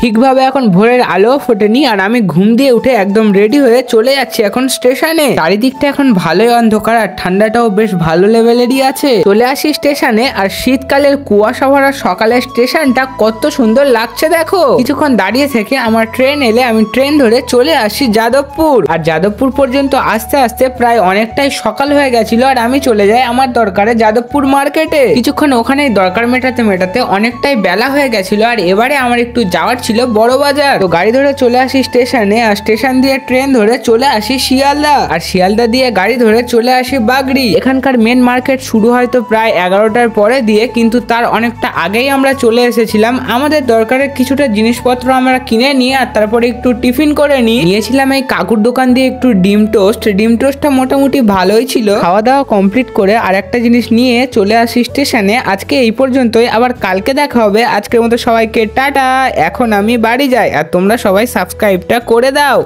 ঠিকভাবে এখন ভোরের আলো ফোটেনি আর আমি ঘুম দিয়ে উঠে একদম রেডি হয়ে চলে যাচ্ছি এখন স্টেশনে। চারিদিকটা এখন ভালোই অন্ধকার আর ঠান্ডাটাও বেশ ভালো লেভেলেরই আছে। চলে আসি স্টেশনে আর শীতকালের কুয়াশা ভরা সকালের স্টেশনটা কত সুন্দর লাগছে দেখো। কিছুক্ষণ দাঁড়িয়ে থেকে আমার ট্রেন এলে আমি ট্রেন ধরে চলে আসি যাদবপুর। আর যাদবপুর পর্যন্ত আস্তে আস্তে প্রায় অনেকটাই সকাল হয়ে গেছিল আর আমি চলে যাই আমার দরকারে যাদবপুর মার্কেটে। কিছুক্ষণ ওখানেই দরকার মেটাতে মেটাতে অনেকটাই বেলা হয়ে গেছিল আর এবারে আমার একটু যাওয়ার ছিল বড় বাজার। তো গাড়ি ধরে চলে আসি স্টেশনে আর স্টেশন দিয়ে ট্রেন ধরে চলে আসি শিয়ালদা আর শিয়ালদা দিয়ে গাড়ি ধরে চলে আসি বাগড়ি। এখানকার মেন মার্কেট শুরু হয়তো প্রায় 11টার পরে দিয়ে, কিন্তু তার অনেকটা আগেই আমরা চলে এসেছিলাম। আমাদের দরকারের কিছুটা জিনিসপত্র আমরা কিনে নিয়ে আর তারপরে একটু টিফিন করে নিয়েছিলাম এই কাকুর দোকান দিয়ে একটু ডিম টোস্টটা মোটামুটি ভালোই ছিল। খাওয়া দাওয়া কমপ্লিট করে আর একটা জিনিস নিয়ে চলে আসি স্টেশনে। আজকে এই পর্যন্তই, আবার কালকে দেখা হবে। আজকের মতো সবাইকে টাটা। এখন আমি বাড়ি যাই আর তোমরা সবাই সাবস্ক্রাইবটা করে দাও।